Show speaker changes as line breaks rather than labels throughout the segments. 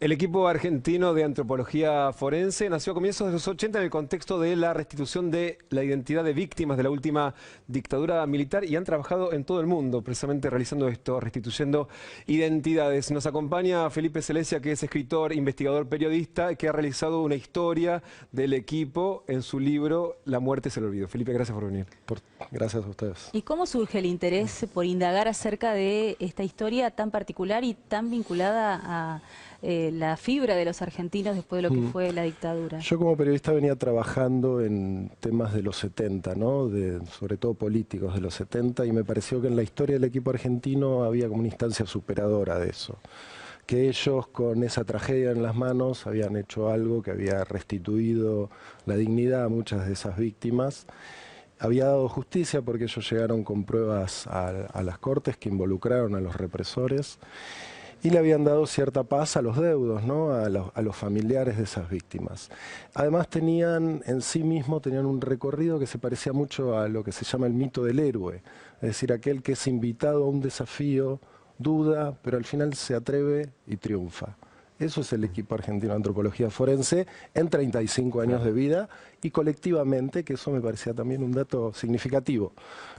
El equipo argentino de antropología forense nació a comienzos de los 80 en el contexto de la restitución de la identidad de víctimas de la última dictadura militar y han trabajado en todo el mundo precisamente realizando esto, restituyendo identidades. Nos acompaña Felipe Celesia, que es escritor, investigador, periodista, que ha realizado una historia del equipo en su libro La muerte es el olvido. Felipe, gracias por venir.
Gracias a ustedes.
¿Y cómo surge el interés por indagar acerca de esta historia tan particular y tan vinculada a la fibra de los argentinos después de lo que fue la dictadura?
Yo como periodista venía trabajando en temas de los 70, ¿no? Sobre todo políticos de los 70, y me pareció que en la historia del equipo argentino había como una instancia superadora de eso. Que ellos con esa tragedia en las manos habían hecho algo que había restituido la dignidad a muchas de esas víctimas. Había dado justicia porque ellos llegaron con pruebas a las cortes que involucraron a los represores y le habían dado cierta paz a los deudos, ¿no? a los familiares de esas víctimas. Además en sí mismo tenían un recorrido que se parecía mucho a lo que se llama el mito del héroe, es decir, aquel que es invitado a un desafío, duda, pero al final se atreve y triunfa. Eso es el equipo argentino de antropología forense en 35 años de vida y colectivamente, que eso me parecía también un dato significativo.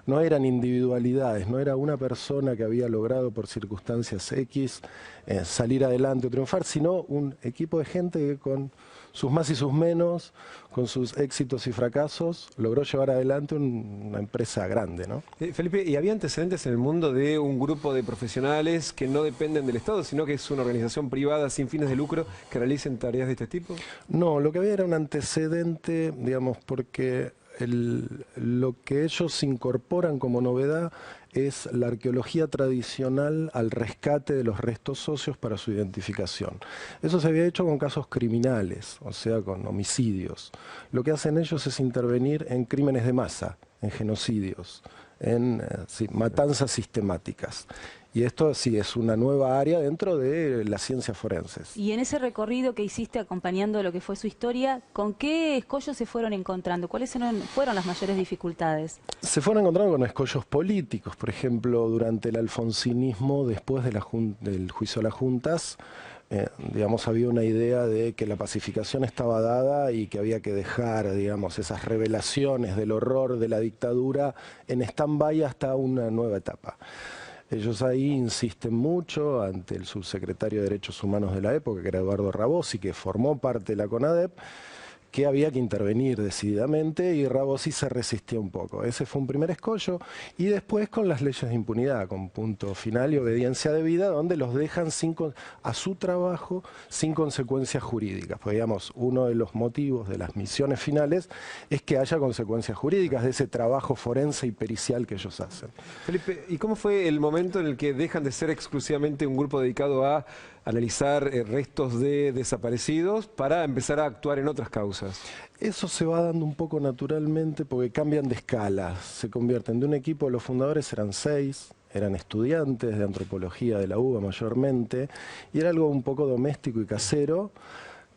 No eran individualidades, no era una persona que había logrado por circunstancias X salir adelante o triunfar, sino un equipo de gente que con sus más y sus menos, con sus éxitos y fracasos, logró llevar adelante una empresa grande, ¿no?
Felipe, ¿y había antecedentes en el mundo de un grupo de profesionales que no dependen del Estado, sino que es una organización privada sin fines de lucro que realicen tareas de este tipo?
No, lo que había era un antecedente, digamos, porque lo que ellos incorporan como novedad es la arqueología tradicional al rescate de los restos óseos para su identificación. Eso se había hecho con casos criminales, o sea, con homicidios. Lo que hacen ellos es intervenir en crímenes de masa, en genocidios, en matanzas sistemáticas. Y esto sí es una nueva área dentro de las ciencias forenses.
Y en ese recorrido que hiciste acompañando lo que fue su historia, ¿con qué escollos se fueron encontrando? ¿Cuáles fueron las mayores dificultades?
Se fueron encontrando con escollos políticos. Por ejemplo, durante el alfonsinismo, después del juicio a las juntas, digamos, había una idea de que la pacificación estaba dada y que había que dejar, digamos, esas revelaciones del horror de la dictadura en stand-by hasta una nueva etapa. Ellos ahí insisten mucho ante el subsecretario de Derechos Humanos de la época, que era Eduardo Rabosi, que formó parte de la CONADEP, que había que intervenir decididamente y Rabosi se resistía un poco. Ese fue un primer escollo y después con las leyes de impunidad, con punto final y obediencia debida, donde los dejan a su trabajo sin consecuencias jurídicas. Pues, digamos, uno de los motivos de las misiones finales es que haya consecuencias jurídicas de ese trabajo forense y pericial que ellos hacen.
Felipe, ¿y cómo fue el momento en el que dejan de ser exclusivamente un grupo dedicado a analizar restos de desaparecidos para empezar a actuar en otras causas?
Eso se va dando un poco naturalmente porque cambian de escala, se convierten de un equipo, los fundadores eran 6, eran estudiantes de antropología de la UBA mayormente, y era algo un poco doméstico y casero,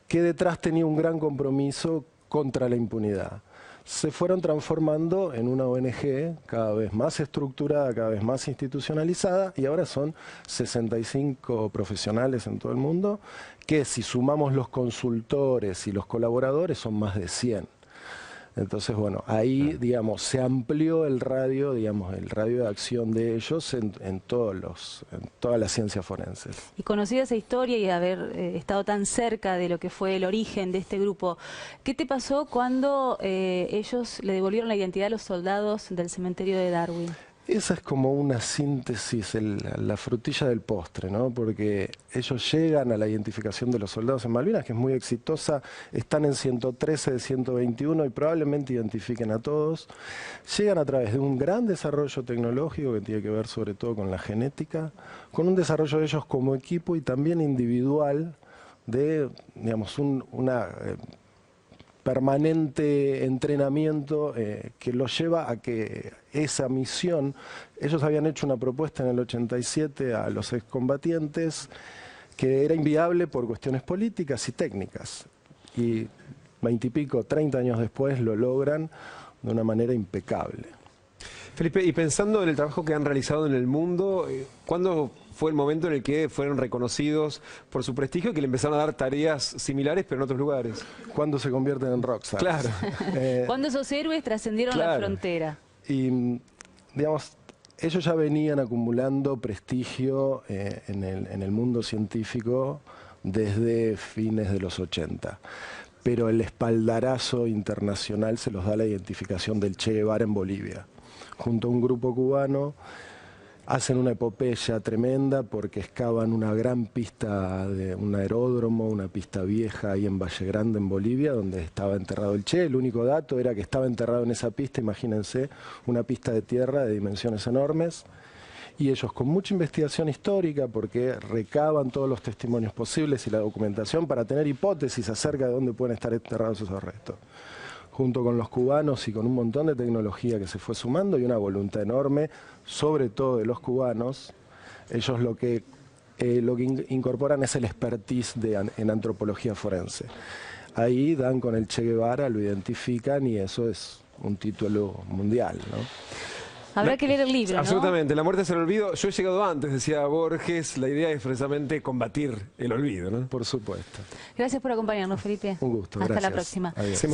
que detrás tenía un gran compromiso contra la impunidad. Se fueron transformando en una ONG cada vez más estructurada, cada vez más institucionalizada, y ahora son 65 profesionales en todo el mundo, que si sumamos los consultores y los colaboradores son más de 100. Entonces, bueno, ahí, digamos, se amplió el radio, digamos, el radio de acción de ellos en todas las ciencias forenses.
Y conocida esa historia y haber estado tan cerca de lo que fue el origen de este grupo, ¿qué te pasó cuando ellos le devolvieron la identidad a los soldados del cementerio de Darwin?
Esa es como una síntesis, la frutilla del postre, ¿no? Porque ellos llegan a la identificación de los soldados en Malvinas, que es muy exitosa, están en 113 de 121 y probablemente identifiquen a todos. Llegan a través de un gran desarrollo tecnológico que tiene que ver sobre todo con la genética, con un desarrollo de ellos como equipo y también individual de, digamos, una permanente entrenamiento que los lleva a que esa misión, ellos habían hecho una propuesta en el 87 a los excombatientes que era inviable por cuestiones políticas y técnicas. Y 20 y pico, 30 años después lo logran de una manera impecable.
Felipe, y pensando en el trabajo que han realizado en el mundo, ¿cuándo fue el momento en el que fueron reconocidos por su prestigio y que le empezaron a dar tareas similares, pero en otros lugares.
Cuando se convierten en rockstars.
Claro.
Cuando esos héroes trascendieron la frontera.
Y, digamos, ellos ya venían acumulando prestigio en el mundo científico desde fines de los 80. Pero el espaldarazo internacional se los da la identificación del Che Guevara en Bolivia. Junto a un grupo cubano hacen una epopeya tremenda porque excavan una gran pista de un aeródromo, una pista vieja ahí en Valle Grande, en Bolivia, donde estaba enterrado el Che. El único dato era que estaba enterrado en esa pista, imagínense, una pista de tierra de dimensiones enormes. Y ellos, con mucha investigación histórica, porque recaban todos los testimonios posibles y la documentación para tener hipótesis acerca de dónde pueden estar enterrados esos restos, junto con los cubanos y con un montón de tecnología que se fue sumando y una voluntad enorme, sobre todo de los cubanos, ellos lo que incorporan es el expertise en antropología forense. Ahí dan con el Che Guevara, lo identifican y eso es un título mundial, ¿no?
Habrá que leer el libro, ¿no?
Absolutamente. La muerte es el olvido. Yo he llegado antes, decía Borges. La idea es precisamente combatir el olvido, ¿no?
Por supuesto.
Gracias por acompañarnos, Felipe.
Un gusto.
Hasta
Gracias.
la próxima.
Adiós.